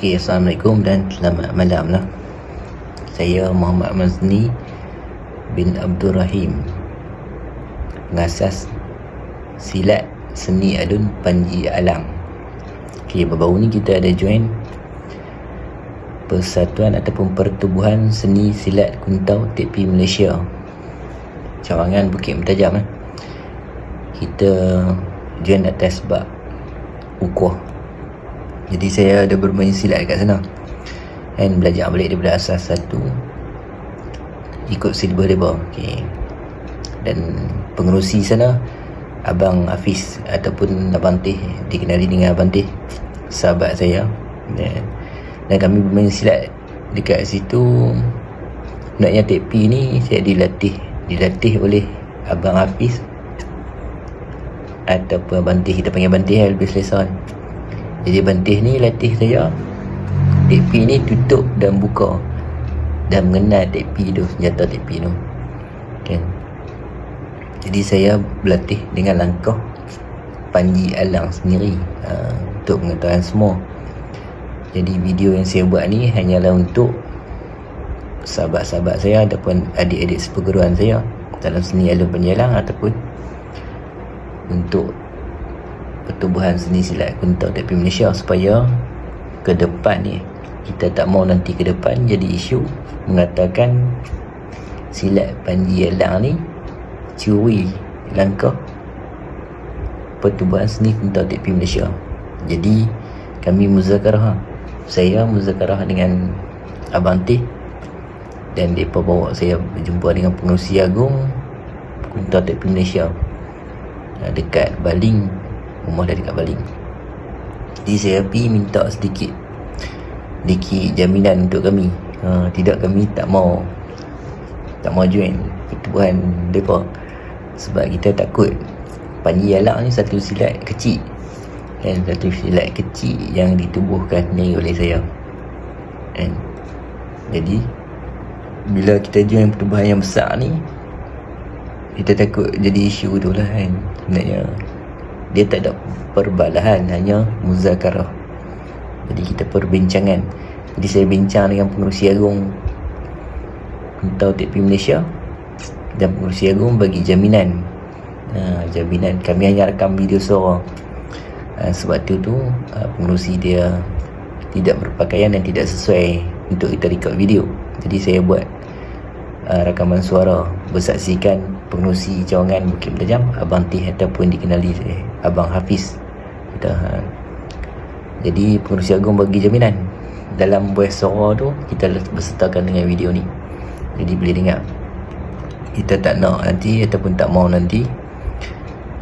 Okey, Assalamualaikum dan selamat malam lah. Saya Muhammad Mazni bin Abdul Rahim, pengasas silat seni alun Panji Alang. Okey, baru-baru ni kita ada join Persatuan ataupun Pertubuhan Seni Silat Kuntau Tepi Malaysia, Cawangan Bukit Mentajam. Kita join atas bab ukuah. Jadi saya ada bermain silat kat sana dan belajar balik daripada asas satu, ikut silibus mereka. Okay. Dan pengerusi sana Abang Hafiz ataupun Abang Teh, dikenali dengan Abang Teh, sahabat saya. Dan kami bermain silat dekat situ. Naknya tepi ni saya dilatih oleh Abang Hafiz ataupun Abang Teh. Kita panggil Abang Teh lebih selesa. Jadi Bantih ni latih saya. Tepi ni tutup dan buka dan mengenal tepi tu, senjata tepi tu kan. Jadi saya berlatih dengan langkah Panji Alang sendiri, untuk pengetahuan semua. Jadi video yang saya buat ni hanyalah untuk sahabat-sahabat saya ataupun adik-adik seperguruan saya dalam seni alun Panji Alang, ataupun untuk Pertubuhan Seni Silat Kuntau Tepi Malaysia, supaya ke depan ni kita tak mau nanti ke depan jadi isu mengatakan silat Panji Alang ni curi langkah Pertubuhan Seni Kuntau Tepi Malaysia. Jadi kami muzakarah, saya muzakarah dengan Abang Teh, dan mereka bawa saya berjumpa dengan pengerusi agung Kuntau Tepi Malaysia dekat Baling, rumah dari dekat Baling. Jadi saya pergi minta sedikit jaminan untuk kami. Tidak, kami tak mau join pertubuhan mereka, sebab kita takut Panji Alang ni satu silat kecil, dan satu silat kecil yang ditubuhkan ni oleh saya. And jadi bila kita join pertubuhan yang besar ni, kita takut jadi isu tu lah kan. Sebenarnya dia tak ada perbalahan, hanya muzakarah. Jadi kita perbincangan. Jadi saya bincang dengan pengerusi agung Kuntau Tepi Malaysia, dan pengerusi agung bagi jaminan. Jaminan kami hanya rekam video suara. Sebab tu pengerusi dia tidak berpakaian dan tidak sesuai untuk kita rekod video. Jadi saya buat rakaman suara bersaksikan pengerusi Cawangan Bukit Mentajam, Abang Teh ataupun dikenali Abang Hafiz. Jadi pengerusi agung bagi jaminan dalam voice suara tu, kita bersertakan dengan video ni. Jadi boleh dengar. Kita tak nak nanti ataupun tak mau nanti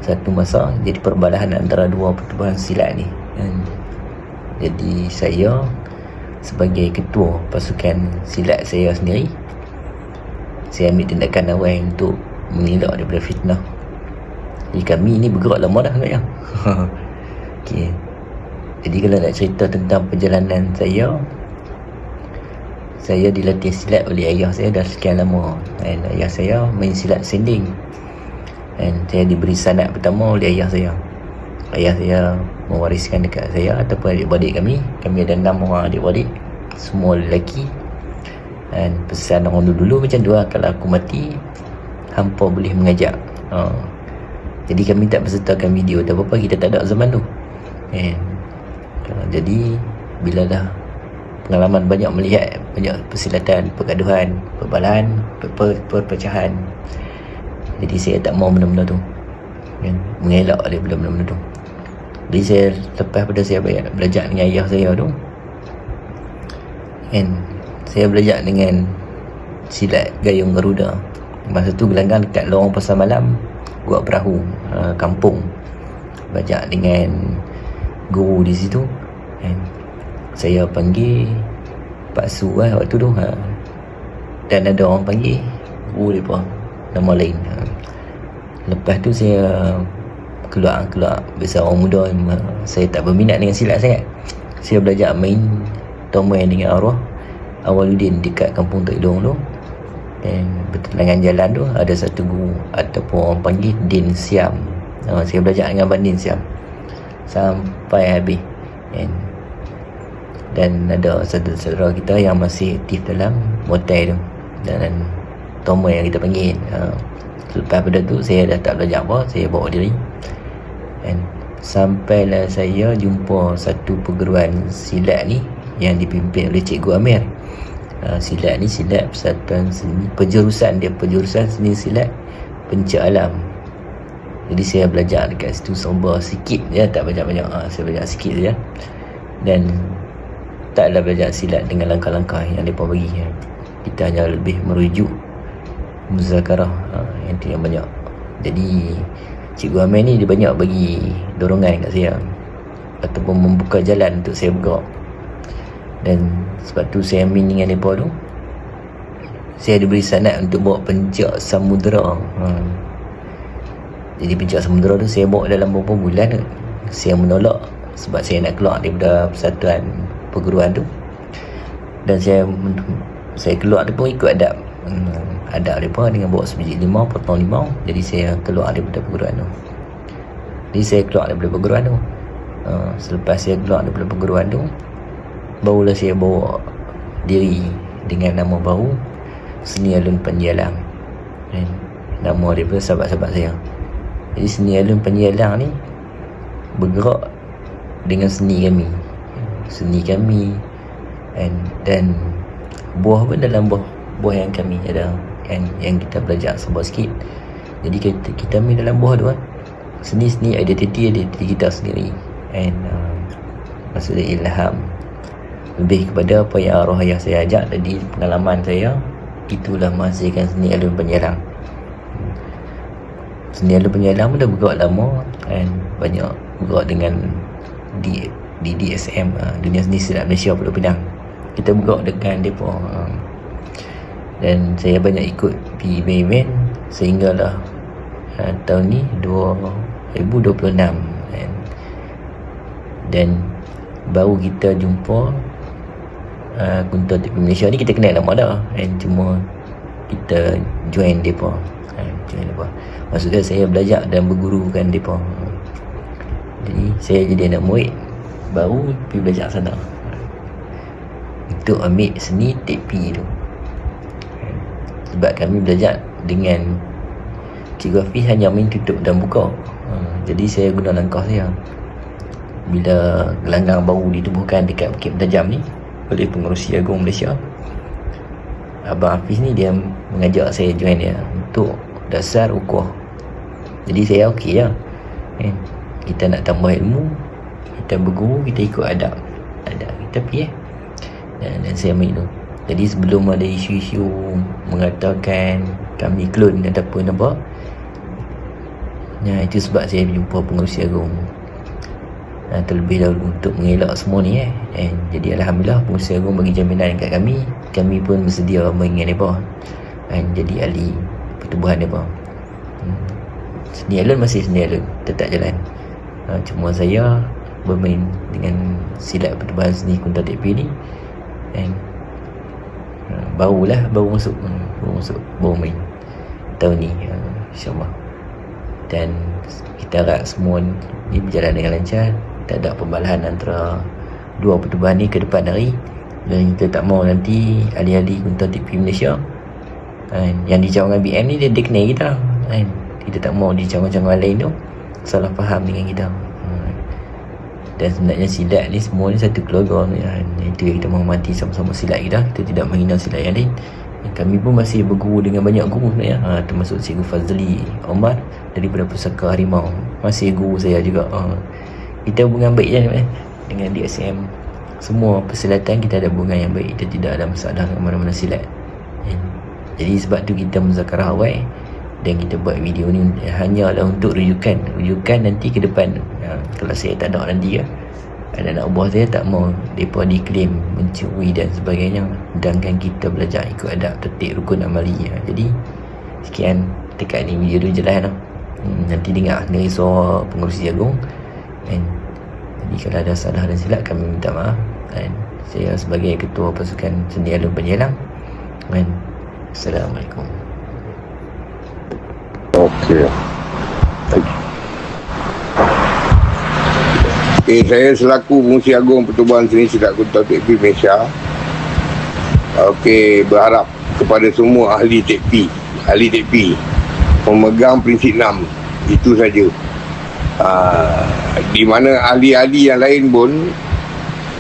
satu masa jadi perbalahan antara dua pertubuhan silat ni. Jadi saya sebagai ketua pasukan silat saya sendiri, saya ambil tindakan awal untuk mengelak daripada fitnah. Jadi kami ni bergerak lama dah sebenarnya. Okay. Jadi kalau nak cerita tentang perjalanan saya dilatih silat oleh ayah saya dah sekian lama. Dan ayah saya main silat sending, dan saya diberi sanad pertama oleh ayah saya. Ayah saya mewariskan dekat saya ataupun adik-beradik kami ada 6 orang adik-beradik, semua lelaki. Dan pesan orang dulu macam tu lah, kalau aku mati hampa boleh mengajak. Jadi kami tak bersertakan video tak apa-apa, kita tak ada zaman tu. Jadi bila dah pengalaman banyak melihat banyak persilatan, pergaduhan, perbalahan, perpecahan, jadi saya tak mau benda-benda tu, mengelak daripada benda-benda tu. Jadi saya, lepas pada saya belajar dengan ayah saya tu, saya belajar dengan silat Gayung Garuda. Masa tu gelanggang dekat lorong Pasar Malam, Gua Perahu, kampung. Belajar dengan guru di situ. Saya panggil Pak Su waktu tu. Dan ada orang panggil guru mereka nama lain. Lepas tu saya keluar biasa orang muda, saya tak berminat dengan silat sangat. Saya belajar main tomoy dengan arwah Awaluddin dekat kampung Tok Idong tu. Dan bertelangan jalan tu ada satu guru ataupun orang panggil Din Siam. Saya belajar dengan Abang Din Siam sampai habis. Dan ada saudara kita yang masih aktif dalam motel tu, dan Tomo yang kita panggil. Selepas pada tu saya dah tak belajar apa, saya bawa diri. And sampailah saya jumpa satu perguruan silat ni yang dipimpin oleh Cikgu Amir. Silat ni silat persatuan seni, penjurusan seni silat Pencak Alam. Jadi saya belajar dekat situ serba sikit je, tak banyak-banyak. Saya belajar sikit je, dan taklah belajar silat dengan langkah-langkah yang mereka bagi. Kita hanya lebih merujuk muzakarah yang tidak banyak. Jadi Cikgu Amir ni dia banyak bagi dorongan kat saya, ataupun membuka jalan untuk saya bergerak. Dan sebab tu saya amin dengan mereka tu, saya diberi sanad untuk bawa Pencak Samudera. Jadi Pencak Samudera tu saya bawa dalam beberapa bulan tu. Saya menolak sebab saya nak keluar daripada persatuan perguruan tu, dan saya keluar tu pun ikut adab mereka dengan bawa sebiji limau, potong limau. Jadi saya keluar daripada perguruan tu. Jadi saya keluar daripada perguruan tu. Selepas saya keluar daripada perguruan tu, barulah saya bawa diri dengan nama baru, Seni Alun Panjalang, nama daripada sahabat-sahabat saya. Jadi Seni Alun Panjalang ni bergerak dengan seni kami, dan buah pun dalam buah yang kami ada, yang kita belajar sebab sikit. Jadi kita ambil dalam buah tu seni identiti kita sendiri, maksudnya ilham lebih kepada apa yang arwah ayah saya ajak. Tadi pengalaman saya itulah menghasilkan Seni Alun Panjalang. Seni Alun Panjalang pun dah bergerak lama, banyak bergerak dengan di DSM, Dunia Seni Silat Malaysia Pulau Pinang. Kita bergerak dengan mereka, dan saya banyak ikut pergi event sehinggalah tahun ni 2026, dan baru kita jumpa Kunta TV Malaysia ni. Kita kenal lama dah, cuma kita join mereka. Maksudnya saya belajar dan bergurukan mereka. Jadi saya jadi anak murid baru pergi belajar sana untuk ambil seni TP tu. Sebab kami belajar dengan Cikgu Hafiz hanya main tutup dan buka. Jadi saya guna langkah saya. Bila gelanggang baru ditubuhkan dekat Bukit Mentajam ni oleh Pengerusi Agung Malaysia, Abang Hafiz ni dia mengajak saya join dia untuk dasar ukuah. Jadi saya okey lah, kita nak tambah ilmu, kita berguru, kita ikut adab kita pergi dan saya ambil tu. Jadi sebelum ada isu-isu mengatakan kami klon ataupun apa, itu sebab saya berjumpa Pengerusi Agung terlebih dahulu untuk mengelak semua ni. Jadi Alhamdulillah Pengerusi Agung bagi jaminan kat kami pun bersedia mengingat mereka, jadi ahli pertubuhan mereka. Seni Alun masih Seni Alun, tetap jalan. Cuma saya bermain dengan silat pertubuhan seni Kunta TP ni, baru main tahun ni, insyaAllah. Dan kita harap semua ni berjalan dengan lancar, tak ada perbalahan antara dua pertubuhan ni ke depan hari. Dan kita tak mau nanti ahli-ahli Kunta TP Malaysia yang dicawangan BM ni dia kenal kita, kita tak mau dicawangan lain tu salah faham dengan kita. Dan sebenarnya silat ni semua ni satu keluarga ni, itu yang kita menghormati sama-sama silat kita tidak menghina silat yang lain. Kami pun masih berguru dengan banyak guru sebenarnya, termasuk Cikgu Fazli Omar daripada Pusaka Harimau, masih guru saya juga. Kita hubungan baik je dengan DSM. Semua persilatan kita ada hubungan yang baik, kita tidak ada masalah dengan mana-mana silat. Jadi sebab tu kita muzakarah awal, dan kita buat video ni hanyalah untuk rujukan nanti ke depan. Kalau saya tak ada nanti anak-anak buah saya tak mau mereka diklaim mencuri dan sebagainya, sedangkan kita belajar ikut adab tertib rukun amali. Jadi sekian dekat ni video tu je lah. Nanti dengar dari suara Pengerusi Agung, jadi kalau ada salah dan silap kami minta maaf. Saya sebagai Ketua Pasukan Seni Alun Panjalang, Assalamualaikum. Okay. Okey, saya selaku Pengurusi Agung Pertubuhan Seni Silat Kuntau TP Malaysia, okey, berharap kepada semua ahli TP memegang prinsip 6. Itu saja. Di mana ahli-ahli yang lain pun,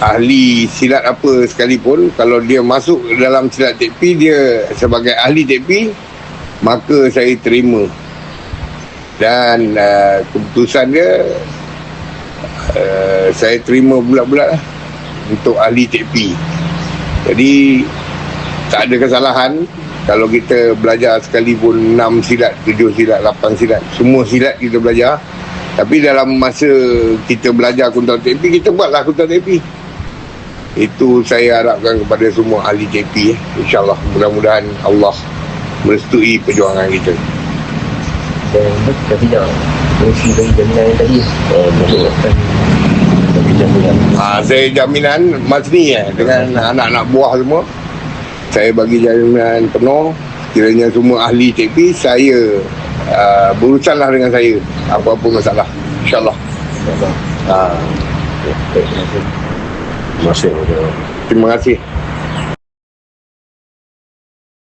ahli silat apa sekalipun, kalau dia masuk dalam silat TP, dia sebagai ahli TP, maka saya terima. Dan keputusan dia, saya terima bulat-bulat lah untuk ahli TP. Jadi tak ada kesalahan kalau kita belajar sekalipun 6 silat, 7 silat, 8 silat, semua silat kita belajar. Tapi dalam masa kita belajar Kuntau TP, kita buatlah Kuntau TP. Itu saya harapkan kepada semua ahli TP. InsyaAllah, mudah-mudahan Allah merestui perjuangan kita. Dan betul tidak fungsi bagi jaminan yang tadi menyebabkan bagi jaminan. Saya jaminan Masni dengan anak-anak buah semua. Saya bagi jaminan penuh. Kiranya semua ahli TP, saya berurusanlah dengan saya apa-apa masalah, InsyaAllah. Terima kasih. Terima kasih.